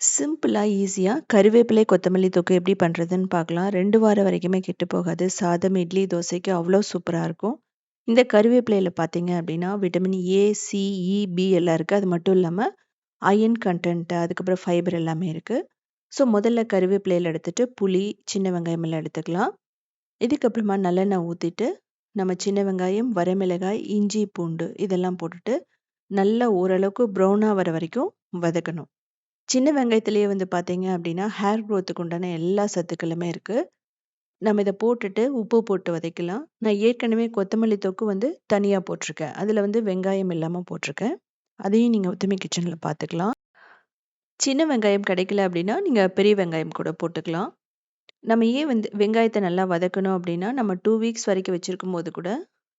சிம்பிளா, ஈஸியா கருவேப்பிலை, கொத்தமல்லி தொக்கு எப்படி பண்றதுன்னு பார்க்கலாம். 2 வாரம் வரைக்குமே கெட்டு போகாது. சாதம், இட்லி, தோசைக்கு அவ்வளோ சூப்பரா இருக்கும். இந்த கருவேப்பிலையில பார்த்தீங்க அப்படின்னா, vitamin A, C, E, B எல்லாம் இருக்கு. அது மட்டும் இல்லாம அயர்ன் கன்டென்ட், அதுக்கப்புறம் ஃபைபர் எல்லாமே இருக்கு. ஸோ முதல்ல கருவேப்பிலையில எடுத்துட்டு, புளி, சின்ன வெங்காயம் எல்லாம் எடுத்துக்கலாம். இதுக்கப்புறமா நல்லெண்ணெய் ஊத்திட்டு, நம்ம சின்ன வெங்காயம், வரமிளகாய், இஞ்சி, பூண்டு இதெல்லாம் போட்டுட்டு, நல்லா ஓரளவுக்கு ப்ரௌனா வர வரைக்கும் வதக்கணும். சின்ன வெங்காயத்திலேயே வந்து பார்த்தீங்க அப்படின்னா, ஹேர் குரோத்துக்கு உண்டான எல்லா சத்துக்களுமே இருக்கு. நம்ம இத போட்டுட்டு, உப்பு போட்டு வதக்கலாம். நான் ஏற்கனவே கொத்தமல்லி தொக்கு வந்து தனியா போட்டிருக்கேன். அதுல வந்து வெங்காயம் இல்லாம போட்டிருக்கேன். அதையும் நீங்க உத்தமி கிச்சன்ல பார்த்துக்கலாம். சின்ன வெங்காயம் கிடைக்கல அப்படின்னா, நீங்க பெரிய வெங்காயம் கூட போட்டுக்கலாம். நம்ம ஏன் வந்து வெங்காயத்த நல்லா வதக்கணும் அப்படின்னா, நம்ம 2 வீக்ஸ் வரைக்கும் வச்சிருக்கும்போது கூட,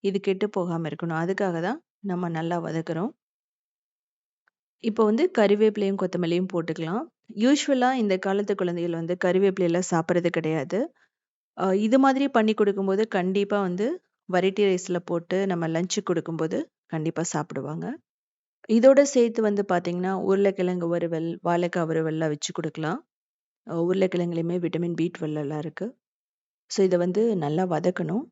இது கெட்டு போகாம இருக்கணும். அதுக்காக தான் நம்ம நல்லா வதக்குறோம். இப்போ வந்து கறிவேப்பிலையும், கொத்தமல்லியும் போட்டுக்கலாம். யூசுவலா இந்த காலத்து குழந்தைகள் வந்து கறிவேப்பிலைலாம் சாப்பிடுறது கிடையாது. இது மாதிரி பண்ணி குடுக்கும்போது கண்டிப்பா வந்து வெரைட்டி ரைஸ்ல போட்டு நம்ம லஞ்சுக்கு குடுக்கும்போது கண்டிப்பா சாப்பிடுவாங்க. இதோட சேர்த்து வந்து பார்த்தீங்கன்னா, உருளைக்கிழங்கு வறுவல், வாழைக்காய் வறுவல்லாம் வச்சு குடுக்கலாம். உருளைக்கிழங்குலயுமே விட்டமின் B12 எல்லாம் இருக்கு. ஸோ இத வந்து நல்லா வதக்கணும்.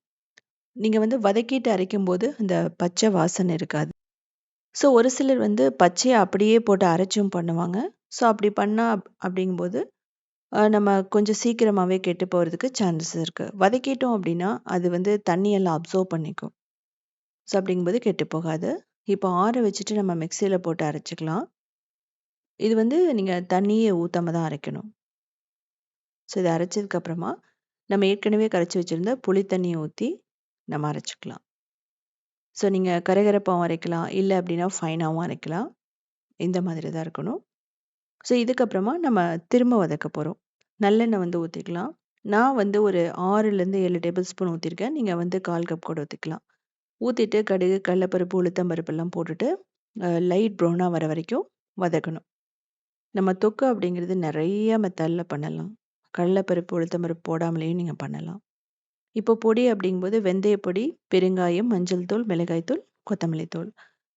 நீங்க வந்து வதக்கிட்டு அரைக்கும்போது அந்த பச்சை வாசனை இருக்காது. ஸோ ஒரு சிலர் வந்து பச்சையா அப்படியே போட்டு அரைச்சும் பண்ணுவாங்க. ஸோ அப்படி பண்ணா அப்படிங்கும்போது, நம்ம கொஞ்சம் சீக்கிரமாவே கெட்டு போறதுக்கு சான்சஸ் இருக்கு. வதக்கிட்டோம் அப்படின்னா, அது வந்து தண்ணியெல்லாம் அப்சர்வ் பண்ணிக்கும். ஸோ அப்படிங்கும்போது கெட்டு போகாது. இப்போ ஆற வச்சுட்டு நம்ம மிக்ஸியில போட்டு அரைச்சுக்கலாம். இது வந்து நீங்க தண்ணியே ஊத்தாம தான் அரைக்கணும். ஸோ இத அரைச்சதுக்கு அப்புறமா, நம்ம ஏற்கனவே கரைச்சு வச்சிருந்த புளி தண்ணிய ஊத்தி நம்ம அரைச்சுக்கலாம். ஸோ நீங்க கரகரப்பாவும் அரைக்கலாம். இல்ல அப்படின்னா ஃபைனாவும் அரைக்கலாம். இந்த மாதிரி தான் இருக்கணும். ஸோ இதுக்கப்புறமா நம்ம திரும்ப வதக்க போறோம். நல்லெண்ணெய் வந்து ஊத்திக்கலாம். நான் வந்து ஒரு 6லேருந்து 7 டேபிள் ஸ்பூன் ஊத்திருக்கேன். நீங்க வந்து 1/4 கப் கூட ஊத்திக்கலாம். ஊத்திட்டு கடுகு, கடலப்பருப்பு, உளுத்தம் பருப்பெல்லாம் போட்டுட்டு, லைட் ப்ரௌனா வர வரைக்கும் வதக்கணும். நம்ம தொக்கு அப்படிங்கிறது நெறைய மெத்தட்ல பண்ணலாம். கடலப்பருப்பு, உளுத்தம் பருப்பு போடாமலேயும் நீங்க பண்ணலாம். இப்போ பொடி அப்படிங்கும்போது வெந்தய பொடி, பெருங்காயம், மஞ்சள் தூள், மிளகாய் தூள், கொத்தமல்லி தூள்.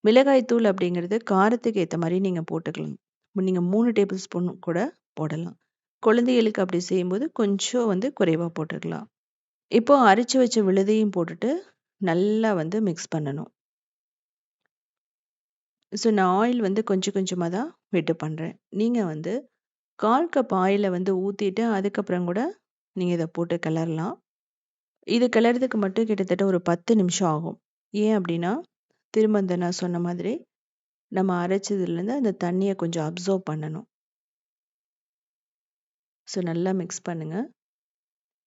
மிளகாய் தூள் அப்படிங்கிறது காரத்துக்கு ஏத்த மாரி நீங்க போட்டுக்கலாம். நீங்க 3 டேபிள் ஸ்பூன் கூட போடலாம். குழந்தைகளுக்கு அப்படி செய்யும்போது கொஞ்சம் வந்து குறைவா போட்டுக்கலாம். இப்போ அரைச்சு வச்ச விழுதையும் போட்டுட்டு நல்லா வந்து மிக்ஸ் பண்ணணும். ஸோ நான் ஆயில் வந்து கொஞ்சம் கொஞ்சமா தான் விட்டு பண்றேன். நீங்க வந்து 1/4 கப் ஆயில வந்து ஊத்திட்டு அதுக்கப்புறம் கூட நீங்க இத போட்டு கிளறலாம். இது கிளறதுக்கு மட்டும் கிட்டத்தட்ட ஒரு 10 நிமிஷம் ஆகும். ஏன் அப்படின்னா, திரும்ப இந்த நான் சொன்ன மாதிரி நம்ம அரைச்சதுலேருந்து அந்த தண்ணிய கொஞ்சம் அப்சர்வ் பண்ணணும். ஸோ நல்லா மிக்ஸ் பண்ணுங்க.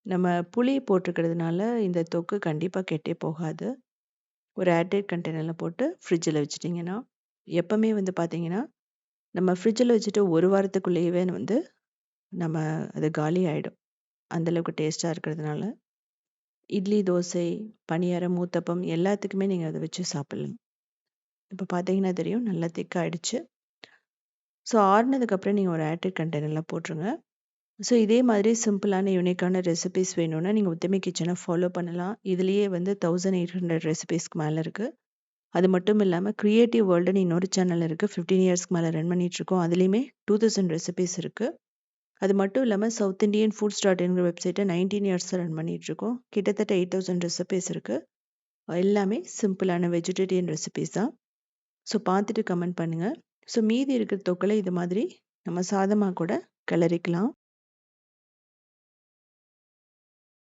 நம்ம புளி போட்டிருக்கிறதுனால இந்த தொக்கு கண்டிப்பா கெட்டே போகாது. ஒரு ஏர்டைட் கண்டெய்னர்ல போட்டு ஃப்ரிட்ஜில வச்சுட்டீங்கன்னா, எப்பவுமே வந்து பார்த்தீங்கன்னா, நம்ம ஃப்ரிட்ஜில வச்சுட்டு 1 வாரத்துக்குள்ளேயவே வந்து நம்ம அது காலி ஆயிடும். அந்த அளவுக்கு டேஸ்ட்டா இருக்கிறதுனால. இட்லி, தோசை, பணியாரம், ஊத்தப்பம் எல்லாத்துக்குமே நீங்க அத வச்சு சாப்பிடலாம். இப்ப பார்த்தீங்கன்னா தெரியும் நல்லா திக் ஆயிடுச்சு. ஸோ ஆறுனதுக்கப்புறம் நீங்க ஒரு ஏர்டைட் கண்டெய்னர்ல போட்டுருங்க. ஸோ இதே மாதிரி சிம்பிளான யூனிக்கான ரெசிபீஸ் வேணும்னா, நீங்க உத்தமி கிச்சன ஃபாலோ பண்ணலாம். இதுலயே வந்து 1800 ரெசிபீஸ்க்கு மேல இருக்கு. அது மட்டும் இல்லாம கிரியேட்டிவ் வேர்ல்டுன்னு இன்னொரு சேனல் இருக்கு. 15 இயர்ஸ்க்கு மேல ரன் பண்ணிட்டுருக்கோம். அதுலயுமே 2000 ரெசிபீஸ் இருக்கு. அது மட்டும் இல்லாம சவுத் இண்டியன் ஃபுட்ஸ் டாட் இன்ங்கிற வெப்சைட்ட 19 இயர்ஸா ரன் பண்ணிட்டுருக்கோம். கிட்டத்தட்ட 8000 ரெசிபீஸ் இருக்கு. எல்லாமே சிம்பிளான வெஜிடேரியன் ரெசிபீஸ் தான். ஸோ பார்த்துட்டு கமெண்ட் பண்ணுங்க. ஸோ மீதி இருக்கிற தொக்குல இது மாதிரி நம்ம சாதமா கூட கிளறிக்கலாம்.